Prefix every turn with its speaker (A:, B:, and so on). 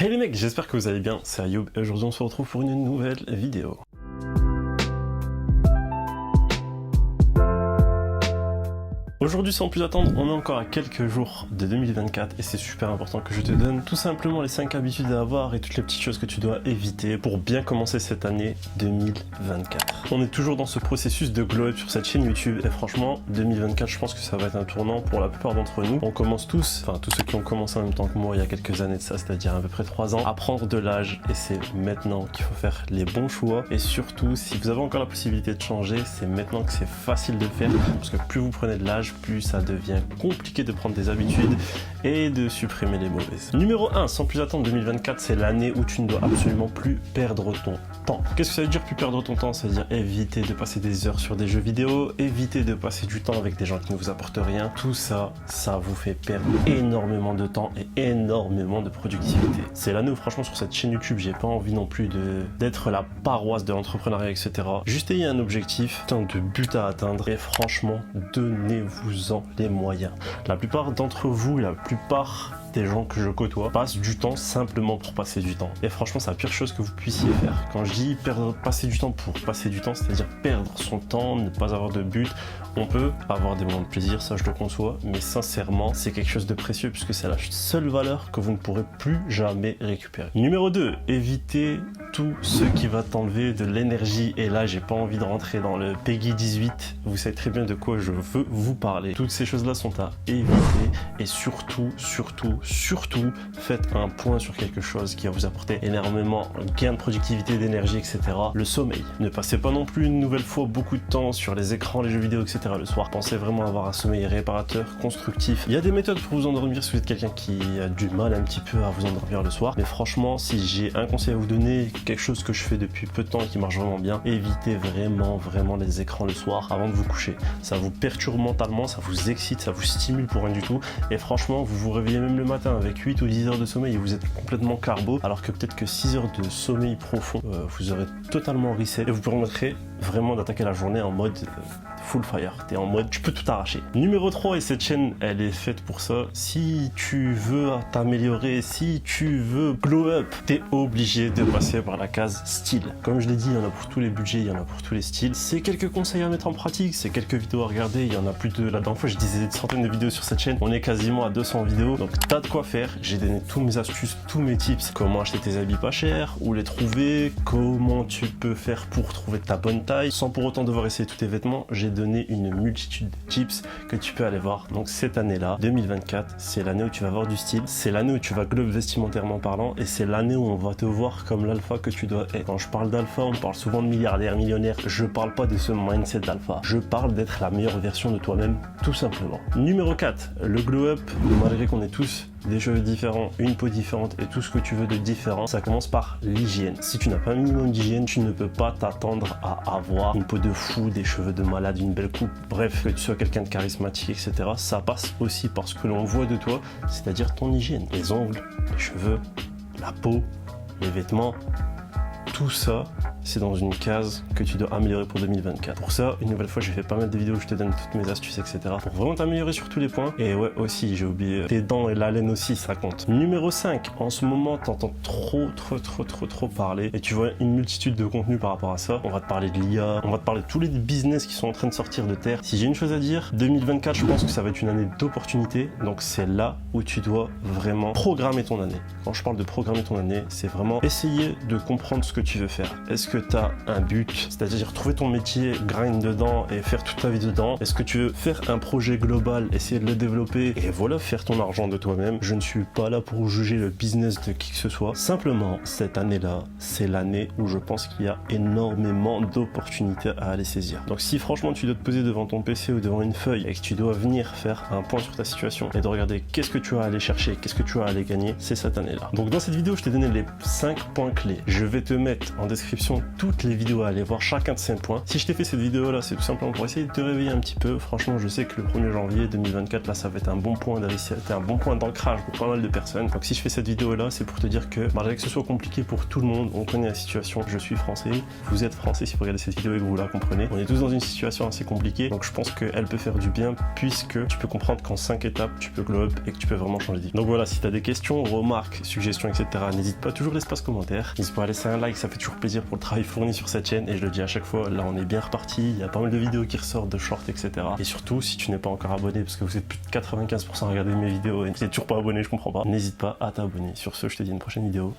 A: Hey les mecs, j'espère que vous allez bien, c'est Ayoub et aujourd'hui on se retrouve pour une nouvelle vidéo. Aujourd'hui, sans plus attendre, on est encore à quelques jours de 2024 et c'est super important que je te donne tout simplement les 5 habitudes à avoir et toutes les petites choses que tu dois éviter pour bien commencer cette année 2024. On est toujours dans ce processus de glow up sur cette chaîne YouTube et franchement, 2024, je pense que ça va être un tournant pour la plupart d'entre nous. On commence tous, enfin tous ceux qui ont commencé en même temps que moi il y a quelques années de ça, c'est-à-dire à peu près 3 ans, à prendre de l'âge et c'est maintenant qu'il faut faire les bons choix et surtout, si vous avez encore la possibilité de changer, c'est maintenant que c'est facile de le faire parce que plus vous prenez de l'âge, plus ça devient compliqué de prendre des habitudes et de supprimer les mauvaises. Numéro 1, sans plus attendre, 2024, c'est l'année où tu ne dois absolument plus perdre ton temps. Qu'est-ce que ça veut dire plus perdre ton temps? Ça veut dire éviter de passer des heures sur des jeux vidéo, éviter de passer du temps avec des gens qui ne vous apportent rien. Tout ça, ça vous fait perdre énormément de temps et énormément de productivité. C'est l'année où franchement sur cette chaîne YouTube, j'ai pas envie non plus d'être la paroisse de l'entrepreneuriat, etc. Juste ayez un objectif, tant de buts à atteindre et franchement, donnez-vous-en les moyens. La plupart d'entre vous, la plupart des gens que je côtoie passent du temps simplement pour passer du temps. Et franchement, c'est la pire chose que vous puissiez faire. Quand je dis passer du temps pour passer du temps, c'est-à-dire perdre son temps, ne pas avoir de but. On peut avoir des moments de plaisir, ça je le conçois, mais sincèrement, c'est quelque chose de précieux puisque c'est la seule valeur que vous ne pourrez plus jamais récupérer. Numéro 2, évitez tout ce qui va t'enlever de l'énergie. Et là, j'ai pas envie de rentrer dans le Peggy 18. Vous savez très bien de quoi je veux vous parler. Toutes ces choses-là sont à éviter et surtout, faites un point sur quelque chose qui va vous apporter énormément gain de productivité, d'énergie, etc. Le sommeil. Ne passez pas non plus une nouvelle fois beaucoup de temps sur les écrans, les jeux vidéo, etc. le soir. Pensez vraiment avoir un sommeil réparateur, constructif. Il y a des méthodes pour vous endormir si vous êtes quelqu'un qui a du mal un petit peu à vous endormir le soir. Mais franchement, si j'ai un conseil à vous donner, quelque chose que je fais depuis peu de temps et qui marche vraiment bien, évitez vraiment les écrans le soir avant de vous coucher. Ça vous perturbe mentalement, ça vous excite, ça vous stimule pour rien du tout. Et franchement, vous vous réveillez même le matin avec 8 ou 10 heures de sommeil et vous êtes complètement carbo, alors que peut-être que 6 heures de sommeil profond, vous aurez totalement reset et vous permettrez vraiment d'attaquer la journée en mode full fire. T'es en mode tu peux tout arracher. Numéro 3, et cette chaîne elle est faite pour ça, si tu veux t'améliorer, si tu veux glow up, t'es obligé de passer par la case style. Comme je l'ai dit, il y en a pour tous les budgets, il y en a pour tous les styles. C'est quelques conseils à mettre en pratique, c'est quelques vidéos à regarder, il y en a plus de... La dernière fois je disais des centaines de vidéos sur cette chaîne, on est quasiment à 200 vidéos, donc t'as de quoi faire. J'ai donné tous mes astuces, tous mes tips, comment acheter tes habits pas chers, où les trouver, comment tu peux faire pour trouver ta bonne taille, sans pour autant devoir essayer tous tes vêtements. J'ai donné une multitude de tips que tu peux aller voir. Donc cette année-là, 2024, c'est l'année où tu vas avoir du style, c'est l'année où tu vas globe vestimentairement parlant et c'est l'année où on va te voir comme l'alpha que tu dois être. Quand je parle d'alpha, on parle souvent de milliardaire, millionnaire. Je parle pas de ce mindset d'alpha. Je parle d'être la meilleure version de toi-même, tout simplement. Numéro 4, le glow up, malgré qu'on ait tous des cheveux différents, une peau différente et tout ce que tu veux de différent, ça commence par l'hygiène. Si tu n'as pas un minimum d'hygiène, tu ne peux pas t'attendre à avoir une peau de fou, des cheveux de malade, une belle coupe, bref, que tu sois quelqu'un de charismatique, etc. Ça passe aussi par ce que l'on voit de toi, c'est-à-dire ton hygiène. Les ongles, les cheveux, la peau, les vêtements, tout ça, c'est dans une case que tu dois améliorer pour 2024. Pour ça, une nouvelle fois, j'ai fait pas mal de vidéos où je te donne toutes mes astuces, etc. pour vraiment t'améliorer sur tous les points. Et ouais, aussi, j'ai oublié, tes dents et la laine aussi, ça compte. Numéro 5, en ce moment, t'entends trop parler et tu vois une multitude de contenus par rapport à ça. On va te parler de l'IA, on va te parler de tous les business qui sont en train de sortir de terre. Si j'ai une chose à dire, 2024, je pense que ça va être une année d'opportunités. Donc c'est là où tu dois vraiment programmer ton année. Quand je parle de programmer ton année, c'est vraiment essayer de comprendre ce que tu veux faire. Est-ce que tu as un but, c'est-à-dire trouver ton métier, grind dedans et faire toute ta vie dedans? Est-ce que tu veux faire un projet global, essayer de le développer et voilà, faire ton argent de toi-même? Je ne suis pas là pour juger le business de qui que ce soit. Simplement, cette année-là, c'est l'année où je pense qu'il y a énormément d'opportunités à aller saisir. Donc si franchement tu dois te poser devant ton PC ou devant une feuille et que tu dois venir faire un point sur ta situation et de regarder qu'est-ce que tu vas aller chercher, qu'est-ce que tu vas aller gagner, c'est cette année-là. Donc dans cette vidéo, je t'ai donné les 5 points clés. Je vais te mettre en description description toutes les vidéos à aller voir, chacun de ces points. Si je t'ai fait cette vidéo là, c'est tout simplement pour essayer de te réveiller un petit peu. Franchement, je sais que le 1er janvier 2024 là, ça va être un bon point d'ancrage pour pas mal de personnes. Donc si je fais cette vidéo là, c'est pour te dire que malgré que ce soit compliqué pour tout le monde, on connaît la situation. Je suis français, vous êtes français si vous regardez cette vidéo et que vous la comprenez. On est tous dans une situation assez compliquée, donc je pense qu'elle peut faire du bien puisque tu peux comprendre qu'en 5 étapes, tu peux glow up et que tu peux vraiment changer de vie. Donc voilà, si tu as des questions, remarques, suggestions, etc., n'hésite pas, toujours l'espace commentaire. N'hésite pas à laisser un like, ça fait toujours plaisir pour le travail fourni sur cette chaîne et je le dis à chaque fois, là on est bien reparti, il y a pas mal de vidéos qui ressortent, de shorts, etc. Et surtout, si tu n'es pas encore abonné, parce que vous êtes plus de 95% à regarder mes vidéos et vous n'êtes toujours pas abonné, je comprends pas, n'hésite pas à t'abonner. Sur ce, je te dis à une prochaine vidéo.